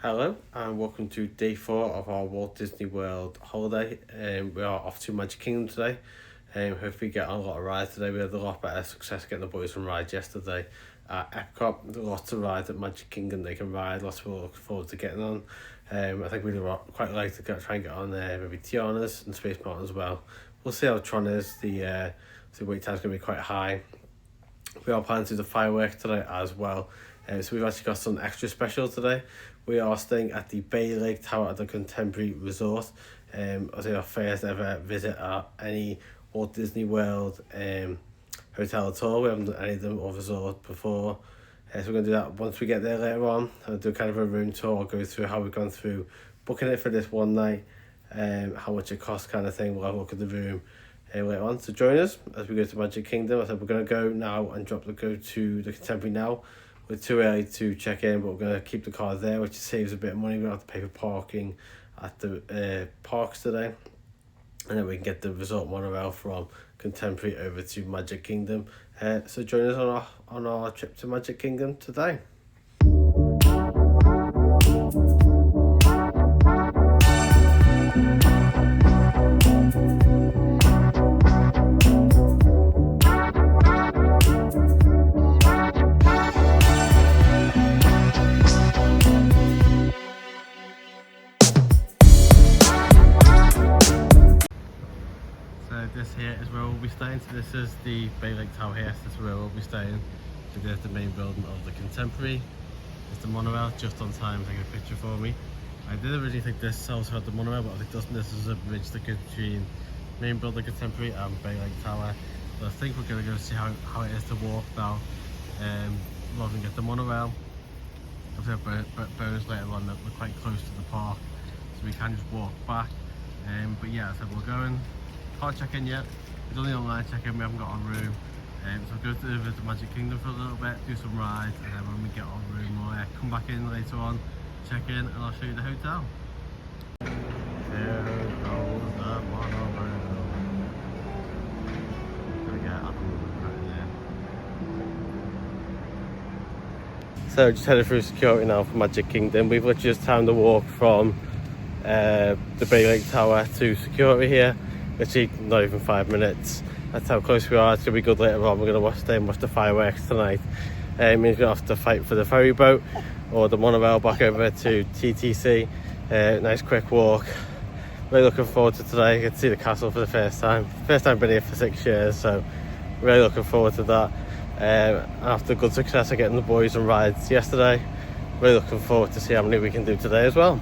Hello and welcome to day 4 of our Walt Disney World holiday. We are off to Magic Kingdom today. Hopefully get on a lot of rides today. We had a lot better success getting the boys on rides yesterday at Epcot. There are lots of rides at Magic Kingdom they can ride, lots of people looking forward to getting on. I think we'd quite like to try and get on there, maybe Tiana's and Space Mountain as well. We'll see how Tron is. The wait time's going to be quite high. We are planning to do the fireworks today as well. So we've actually got some extra special today. We are staying at the Bay Lake Tower at the Contemporary Resort. As our first ever visit at any Walt Disney World hotel at all. We haven't done any of them or resort before. So we're going to do that once we get there later on. I'll do kind of a room tour. I'll go through how we've gone through booking it for this one night. How much it costs kind of thing. We'll have a look at the room later on. So join us as we go to Magic Kingdom. I said we're going to go now and go to the Contemporary now. We're too early to check in, but we're going to keep the car there, which saves a bit of money. We don't have to pay for parking at the parks today. And then we can get the resort monorail from Contemporary over to Magic Kingdom. So join us on our trip to Magic Kingdom today. This here is where we'll be staying. So this is the Bay Lake Tower here. So this is where we'll be staying. So there's the main building of the Contemporary. There's the monorail just on time taking a picture for me. I did originally think this also had the monorail, but it doesn't. This is a bridge that goes between main building Contemporary and Bay Lake Tower. So I think we're going to go see how it is to walk now rather than get the monorail. I've got a bonus later on that we're quite close to the park, so we can just walk back. But yeah, so we're going. Can't check in yet. We've done the online check-in, we haven't got on room. So we'll go over to Magic Kingdom for a little bit, do some rides, and then when we get on room, we'll come back in later on, check in, and I'll show you the hotel. There goes the monorail. Gonna get up right there. So just headed through security now for Magic Kingdom. We've literally just timed the walk from the Bay Lake Tower to security here. Literally not even 5 minutes. That's how close we are. It's going to be good later on. We're going to stay and watch the fireworks tonight. It means we're going to have to fight for the ferry boat or the monorail back over to TTC. Nice quick walk. Really looking forward to today. I get to see the castle for the first time. First time I've been here for 6 years, so really looking forward to that. After good success of getting the boys on rides yesterday, really looking forward to see how many we can do today as well.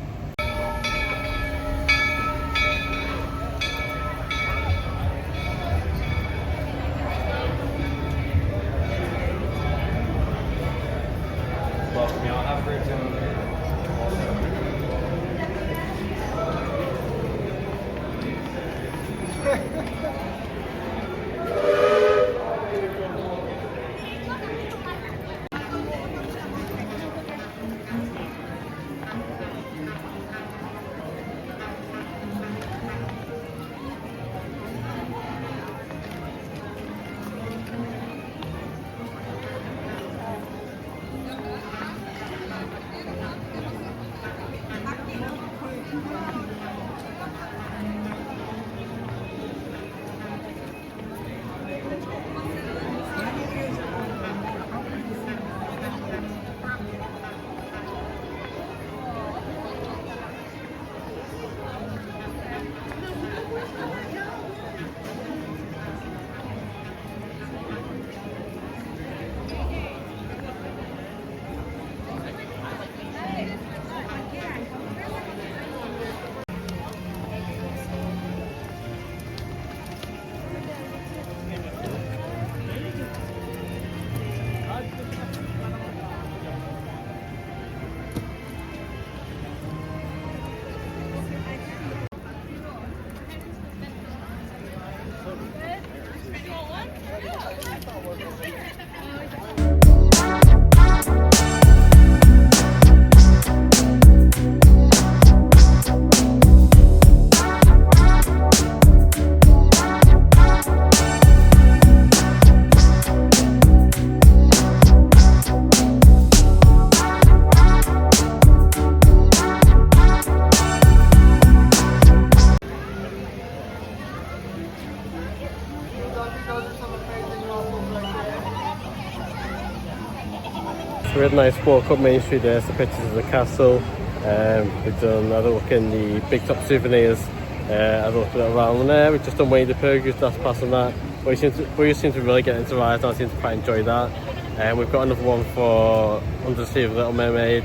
we had a nice walk up Main Street there, some pictures of the castle. We've done another look in the Big Top Souvenirs. Had a look around there. We've just done Winnie the Pooh, that's passing that. But we seem to really get into rides, and I seem to quite enjoy that. We've got another one for Under the Sea of Little Mermaid.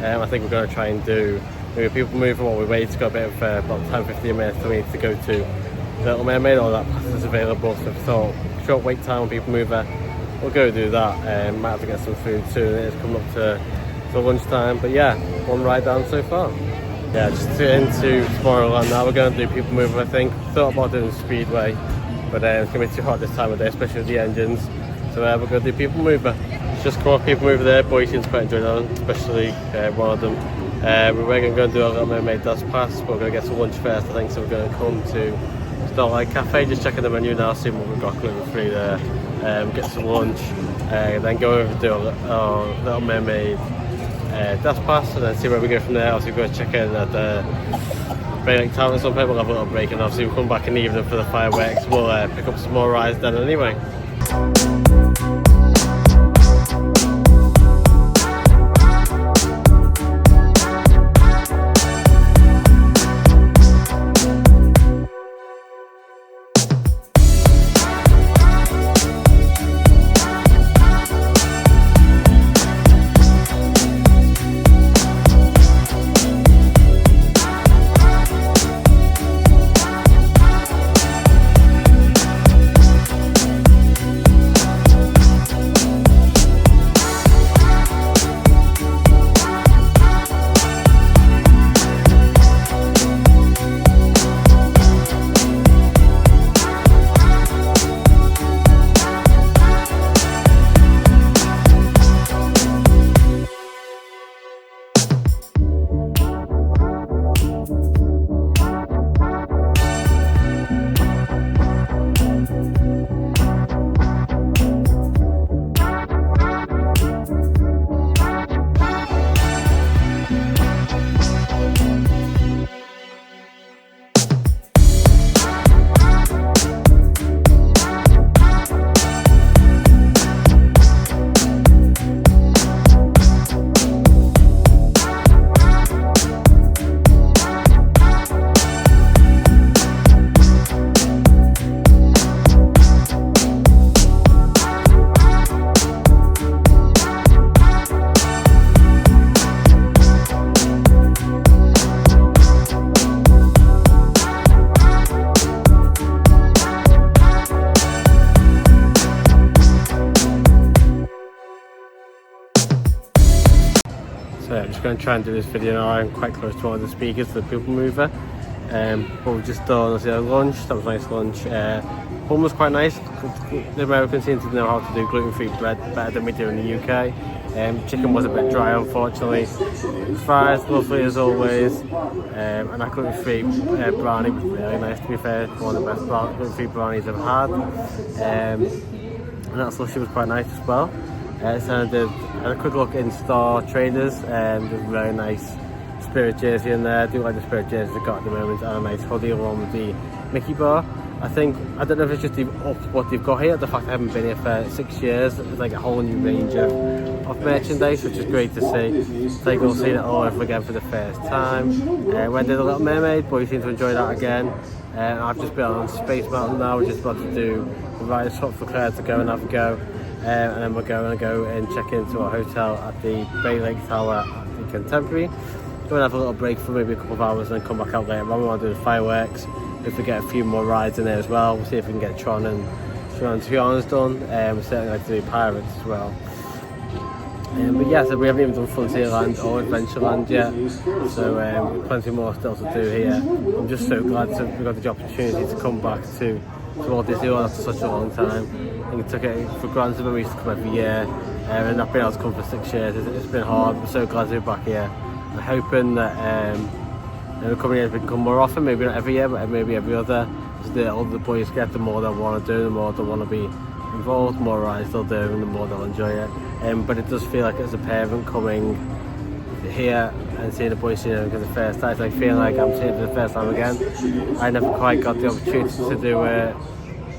I think we're going to try and do maybe People Mover while we wait. It's got a bit of about 10-15 minutes to wait to go to Little Mermaid, or that pass is available. So if we thought short wait time on People Mover, we'll go do that. Might have to get some food soon. It's coming up to lunchtime. But yeah, one ride down so far. Yeah, just into Tomorrowland now. We're going to do People Mover, I think. Thought about doing Speedway, but it's going to be too hot this time of day, especially with the engines. So we're going to do People Mover. Just come off People Mover there. Boys seem to quite enjoy that one, especially one of them. We were going to go and do a Little Mermaid Dash Pass, but we're going to get some lunch first, I think. So we're going to come to Starlight Cafe, just checking the menu now, seeing what we've got gluten-free there. Get some lunch, then go over to do a Little Mermaid Dash Pass, and then see where we go from there. Obviously we're going to check in at the Bay Lake Town at some point. We'll have a little break, and obviously we'll come back in the evening for the fireworks. We'll pick up some more rides then anyway. So I'm just going to try and do this video now. I'm quite close to one of the speakers for the People Mover. But we've just done lunch. That was a nice lunch. One was quite nice. The Americans seem to know how to do gluten-free bread better than we do in the UK. Chicken was a bit dry, unfortunately. Fries, lovely as always. And that gluten-free brownie was really nice, to be fair. One of the best gluten-free brownies I've had. And that slushie was quite nice as well. So I had a quick look in Star Traders. There's a very nice Spirit jersey in there. I do like the Spirit jersey they've got at the moment, and a nice hoodie along with the Mickey bar. I don't know if it's just what they've got here, the fact I haven't been here for 6 years. It's like a whole new range of merchandise, which is great to see. It's like we'll see it all over again for the first time. When did the Little Mermaid, boys seem to enjoy that again. I've just been on Space Mountain now. We're just about to do the ride swap for Claire to go and have a go. And then we're going to go and check into our hotel at the Bay Lake Tower at the Contemporary. Go and have a little break for maybe a couple of hours and then come back out later. We want to do the fireworks. If we get a few more rides in there as well, we'll see if we can get Tron and Tiana's done. We certainly like to do Pirates as well. But yeah, so we haven't even done Frontierland or Adventureland yet, so plenty more still to do here. I'm just so glad we got the opportunity to come back to Walt Disney World after such a long time. I think it took it for granted when we used to come every year, and not being able to come for 6 years. It's been hard. We're so glad to be back here. I'm hoping that coming years we can come more often, maybe not every year, but maybe every other. As the older the boys get, the more they'll want to do, the more they'll want to be involved, the more rides they'll do, and the more they'll enjoy it. But it does feel like as a parent coming here and seeing the boys seeing it for the first time, it's like feeling like I'm seeing it for the first time again. I never quite got the opportunity to do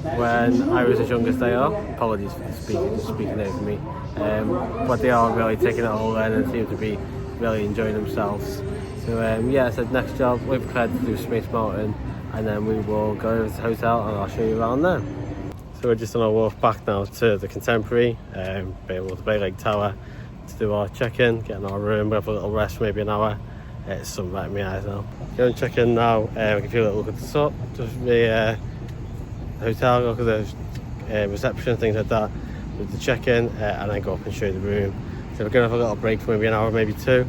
when I was as young as they are. Apologies for speaking over me. But they are really taking it all in and seem to be really enjoying themselves. So yeah, so next job we've prepared to do Space Mountain, and then we will go over to the hotel and I'll show you around there. So we're just on our walk back now to the Contemporary, be able to Bay Lake Tower to do our check-in, get in our room, we have a little rest for maybe an hour. It's sun right in my eyes now. Go and check in now, we can feel a little look at the top, just the hotel, look at the reception, things like that, with the check-in, and then go up and show you the room. So we're going to have a little break for maybe an hour, maybe two.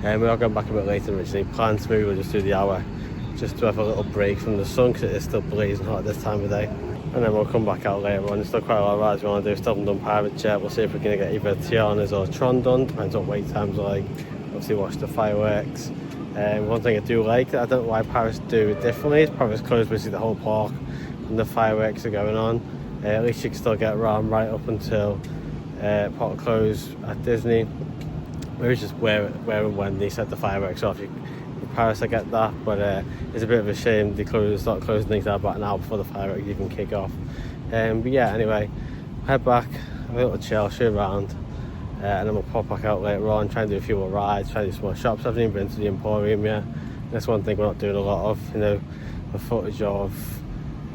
We are going back a bit later than originally planned, so maybe we'll just do the hour, just to have a little break from the sun, because it is still blazing hot at this time of day. And then we'll come back out later on. There's still quite a lot of rides we want to do. Still haven't done Pirate Jet. We'll see if we're going to get either Tiana's or Tron done, depends what wait times are like. Obviously watch the fireworks. One thing I do like, I don't know why Paris do it differently, is Paris closed basically the whole park and the fireworks are going on. At least you can still get around right up until park close at Disney. Maybe it's just where and when they set the fireworks off. In Paris I get that, but it's a bit of a shame they start closing things out about an hour before the fireworks even kick off. But yeah, anyway, head back, have a little chill, show around, and then we'll pop back out later on, try and do a few more rides, try and do some more shops. I haven't even been to the Emporium yet. That's one thing we're not doing a lot of, the footage of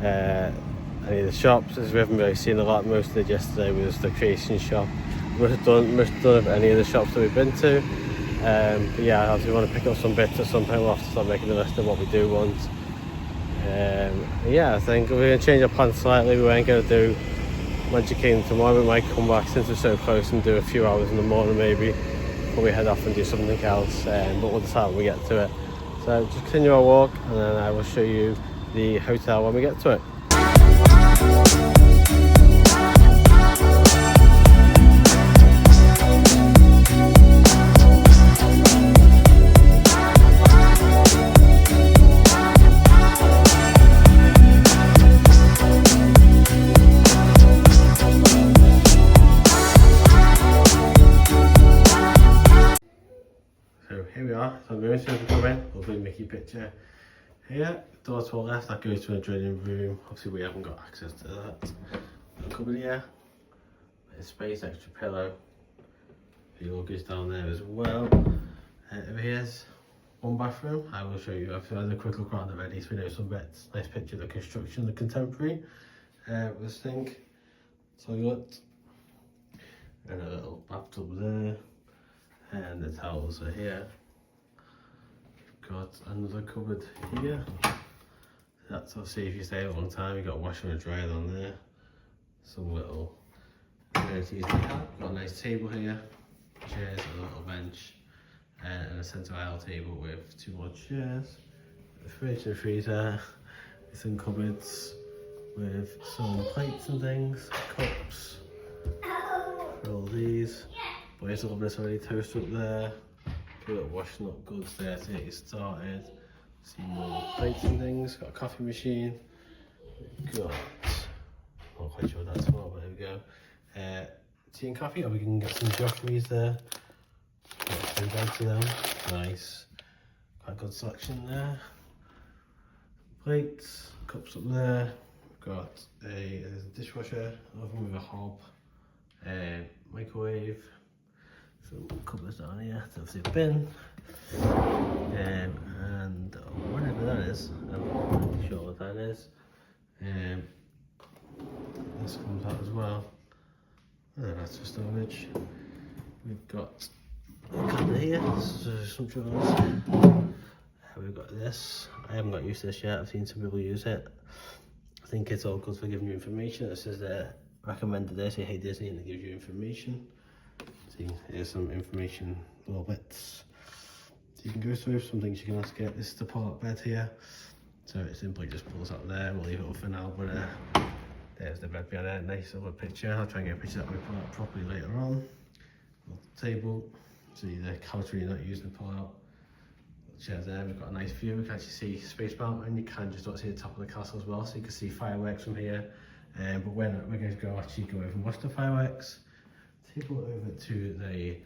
any of the shops, as we haven't really seen a lot. Most of it yesterday was the Creation shop. Most done of any of the shops that we've been to. But yeah, obviously we want to pick up some bits at some point. We'll have to start making a list of what we do want. Yeah, I think we're going to change our plans slightly. We weren't going to do Magic Kingdom tomorrow. We might come back since we're so close and do a few hours in the morning maybe, before we head off and do something else. But we'll decide when we get to it. So just continue our walk, and then I will show you the hotel when we get to it. So here we are, so I'm going to come in, lovely Mickey picture here. Door to our left, that goes to an adjoining room. Obviously we haven't got access to that. Little cupboard here, bit of space, extra pillow. Your luggage down there as well. Over here's one bathroom. I will show you. I've had a quick look around already, so we know some bits. Nice picture of the construction, the Contemporary. With a sink, toilet, and a little bathtub there. And the towels are here. We've got another cupboard here. That's obviously if you stay a long time, you've got a washer and a dryer on there. Some little amenities they have. Got a nice table here, chairs, a little bench, and a centre aisle table with two more chairs. A fridge and freezer, some cupboards with some plates and things, cups, for all these. Boys love this already, toast up there, a little washing up goods there to get you started. See more plates and things, got a coffee machine, we've got, I'm not quite sure what that's for, but there we go. Tea and coffee, or we can get some jockeys there. Got two bags of them, nice, quite good selection there. Plates, cups up there, we've got a dishwasher, oven with a hob, microwave. Some cupboards down here, obviously a bin, and whatever that is, I'm not really sure what that is. This comes out as well. That's for storage. We've got a cabinet here, so some drawers. We've got this. I haven't got used to this yet. I've seen some people use it. I think it's all good for giving you information. It says recommended there, say hey Disney, and it gives you information. See, here's some information, little bits. So you can go through some things you can ask it. This is the pull-out bed here. So it simply just pulls out there. We'll leave it up for now, but there's the bed behind there. Nice little picture. I'll try and get a picture that we pull out properly later on. Little table. See the couch where you're not using the pull-out. Chairs there. We've got a nice view. We can actually see Space Mountain. You can just see the top of the castle as well, so you can see fireworks from here. But we're going to actually go over and watch the fireworks. Table over to the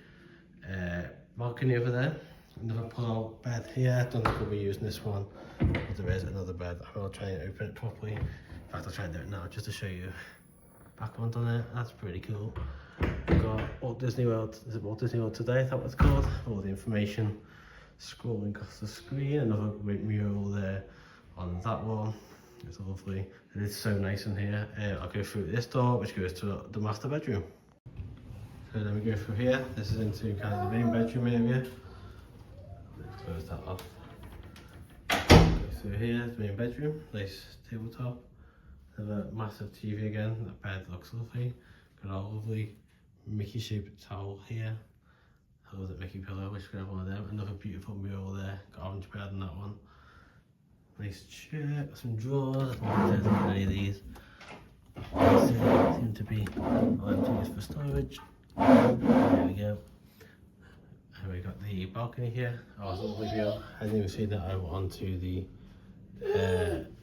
balcony over there. Another pull-out bed here. Don't think we'll be using this one, but there is another bed. I'll try and open it properly. In fact, I'll try and do it now just to show you background on it. That's pretty cool. We've got Walt Disney World. Is it Walt Disney World Today? Is that what it's called? All the information scrolling across the screen. Another great mural there on that one. It's lovely. It is so nice in here. I'll go through this door, which goes to the master bedroom. So then we go through here. This is into kind of the main bedroom area. Let's close that off. Go through here, the main bedroom. Nice tabletop. Another massive TV again. That bed looks lovely. Got a lovely Mickey shaped towel here. I love that Mickey pillow, which we have one of them. Another beautiful mural there. Got orange bed on that one. Nice chair, some drawers. I don't think there's any of these. Seem to be all empty for storage. There we go. And we got the balcony here. Oh, it's a lovely view. I didn't even see that I went onto the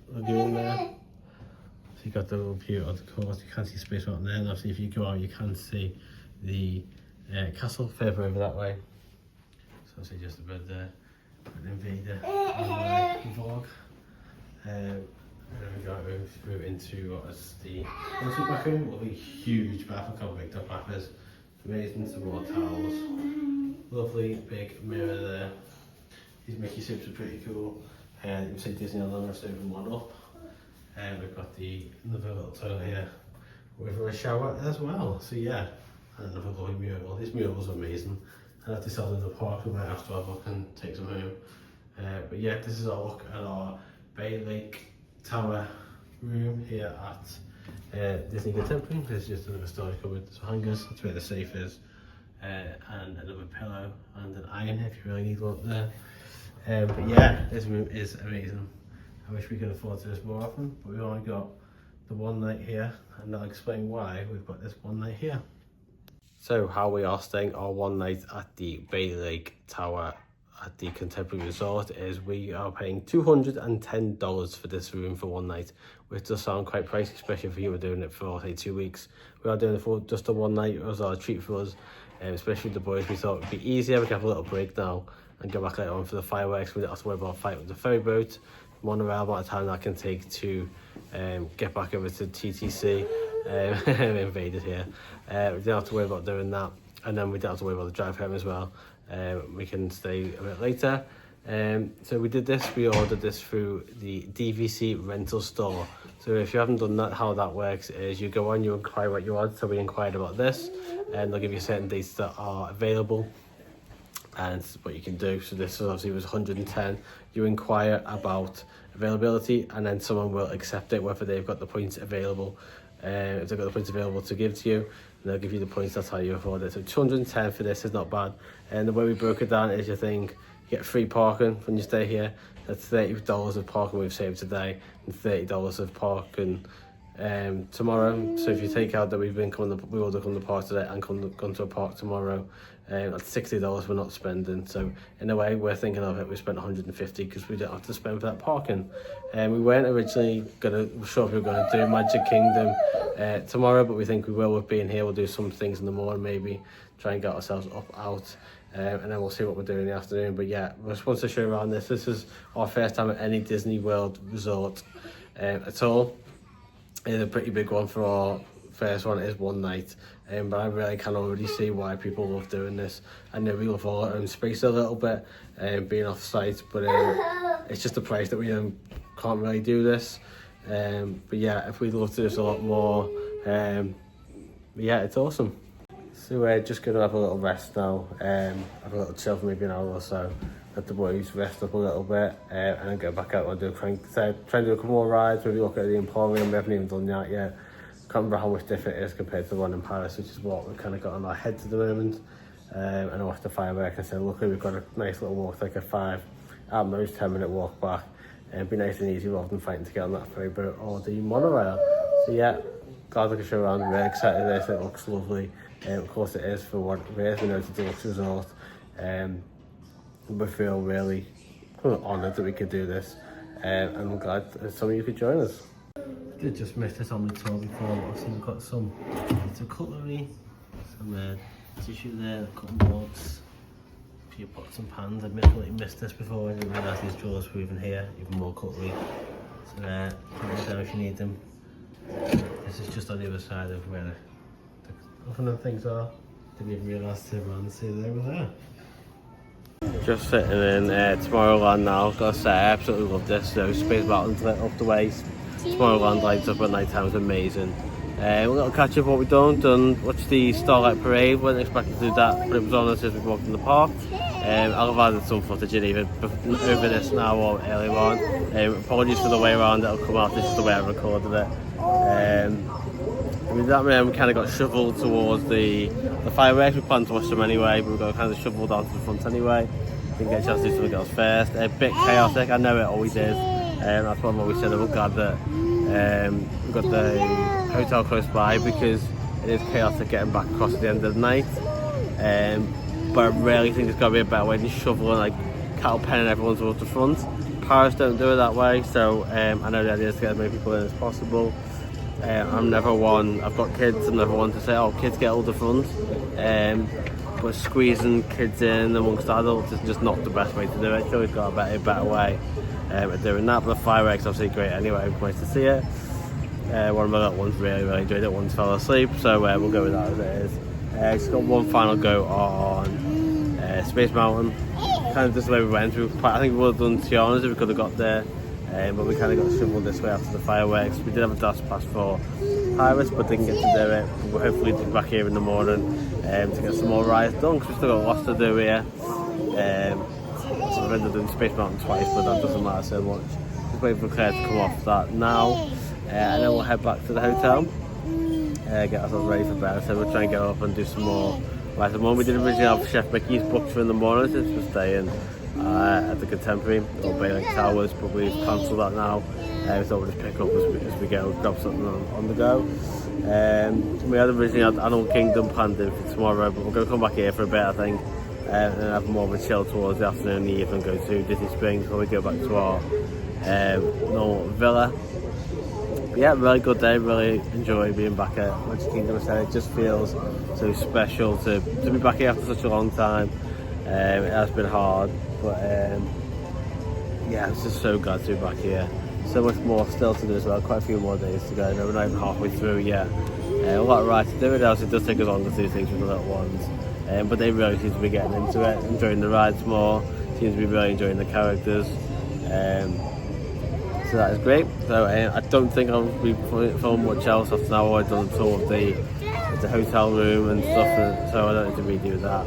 lagoon there. So you got the little view of the course. You can't see space out there. And obviously, if you go out, you can see the castle further over that way. So obviously, just a bit there. An invader vlog. And then we got move into what is the ensuite bathroom. Lovely huge bath. Look how big that bath is. Amazing, some more towels. Lovely big mirror there. These Mickey suits are pretty cool. And you can see Disneyland, I've opened one up. And we've got another little toilet here with a shower as well. So yeah, another lovely mural. This mural's amazing. And if they sell them in the park, we might have to have a look and take some home. But yeah, this is our look at our Bay Lake Tower room here at Disney Contemporary. This is just another storage cupboard, some hangers, that's where the safe is, and another pillow and an iron if you really need one up there. But yeah, this room is amazing. I wish we could afford to do this more often, but we've only got the one night here, and I'll explain why we've got this one night here. So how we are staying our one night at the Bay Lake Tower at the Contemporary Resort is we are paying $210 for this room for one night, which does sound quite pricey, especially if you were doing it for say 2 weeks. We are doing it for just a one night. It was a treat for us, especially with the boys. We thought it would be easier. We can have a little break now and go back later on for the fireworks. We don't have to worry about a fight with the ferry boat. Monorail, amount of time that can take to get back over to TTC. Invaded here. We don't have to worry about doing that, and then we don't have to worry about the drive home as well. We can stay a bit later. So we did this, we ordered this through the DVC Rental store. So if you haven't done that, how that works is you go on, you inquire what you want. So we inquired about this, and they'll give you certain dates that are available and what you can do. So this obviously was 110. You inquire about availability, and then someone will accept it, whether they've got the points available. If they've got the points available to give to you, and they'll give you the points. That's how you afford it. So 210 for this is not bad. And the way we broke it down is you get free parking when you stay here. That's $30 of parking we've saved today, and $30 of parking tomorrow. So if you take out that we will come to the park today and gone to a park tomorrow, that's $60 we're not spending. So in a way, we're thinking of it, we spent 150 because we don't have to spend for that parking. We weren't originally sure if we were going to do Magic Kingdom tomorrow, but we think we will with being here. We'll do some things in the morning, maybe try and get ourselves out, and then we'll see what we're doing in the afternoon. But yeah, we just want to show around this. This is our first time at any Disney World resort at all. It's a pretty big one for our first one. It is one night, but I really can already see why people love doing this. I know we love our own space a little bit, being off site, but it's just a place that we can't really do this. But yeah, if we'd love to do this a lot more, yeah, it's awesome. So we're just going to have a little rest now, have a little chill for maybe an hour or so, let the boys rest up a little bit, and then go back out and try and do a couple more rides, maybe look at the Emporium. We haven't even done that yet. Can't remember how much different it is compared to the one in Paris, which is what we've kind of got on our heads at the moment. And I watched the fireworks and said, luckily we've got a nice little walk, like a 5 at most 10-minute walk back. And it'd be nice and easy rather than fighting to get on that ferry boat or the monorail. So yeah, glad I could show around. I'm really excited for this. It looks lovely. Of course it is for what it is. We know it's a deluxe resort. We feel really honoured that we could do this. And I'm glad that some of you could join us. I did just miss this on the tour before. Obviously we've got some cutlery, some tissue there, cutting boards, a few pots and pans. I definitely missed this before. I didn't realise these drawers were even here, even more cutlery. So there, if you need them, This is just on the other side of where the oven and things are. Didn't even realise to run and see they were there. Just sitting in Tomorrowland now. Gotta say, I absolutely love this. So Space Mountain's lit up the way. Tomorrowland lights up at night time is amazing. We're going to catch up what we've done. Watched the Starlight Parade. Wasn't expecting to do that, but it was on us as we walked in the park. I'll have added some footage in either over this now or earlier on. Apologies for the way around it'll come out. This is the way I recorded it. With that, we kind of got shoveled towards the fireworks. We planned to watch them anyway, but we got kind of shoveled onto the front anyway. Didn't get a chance to do something else first. A bit chaotic, I know it always is. That's what I've always said. I'm glad that we've got the hotel close by because it is chaotic getting back across at the end of the night. But I really think there's got to be a better way than shoveling, like cattle penning everyone towards the front. Paris don't do it that way, so I know the idea is to get as many people in as possible. I'm never one, I've got kids, I'm never one to say, oh, kids get all the front. But squeezing kids in amongst adults is just not the best way to do it. Surely it's got a better way of doing that. But the fireworks obviously great anyway, nice to see it. One of my little ones really enjoyed it, one's fell asleep, so we'll go with that as it is. Just got one final go on Space Mountain. Kind of just the way we went. I think we would have done Tiana's if we could have got there. But we kind of got shoveled this way after the fireworks. We did have a dash pass for Pirates, but didn't get to do it. We'll hopefully be back here in the morning to get some more rides done, because we've still got lots to do here. So we've ended up doing Space Mountain twice, but that doesn't matter so much. Just waiting for Claire to come off that now, and then we'll head back to the hotel, get ourselves ready for bed. So we'll try and get up and do some more rides. We did originally have Chef Mickey's booked for in the morning, since we're staying at the Contemporary or Bay Lake Towers, but we've cancelled that now. We thought we'd just pick up as we go, grab something on the go. We had originally had Animal Kingdom planned in for tomorrow, but we're going to come back here for a bit, I think, and then have more of a chill towards the afternoon and the evening, go to Disney Springs before we go back to our normal villa. But yeah, really good day, really enjoy being back at Magic Kingdom. It just feels so special to be back here after such a long time. It has been hard, but yeah, it's just so glad to be back here. So much more still to do as well, quite a few more days to go. We're not even halfway through yet. A lot of rides to do. It does take us longer to do things with the little ones, but they really seem to be getting into it, enjoying the rides more, seem to be really enjoying the characters. So that is great. So I don't think I'll be filming much else after now. I've done a tour of the hotel room and stuff, so I don't need to redo that.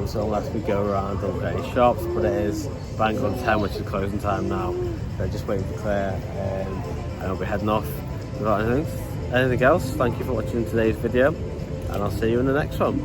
So unless we go around and look at any shops, but it is bang on 10, which is closing time now. So just waiting for Claire, and I'll be heading off without anything else. Thank you for watching today's video, and I'll see you in the next one.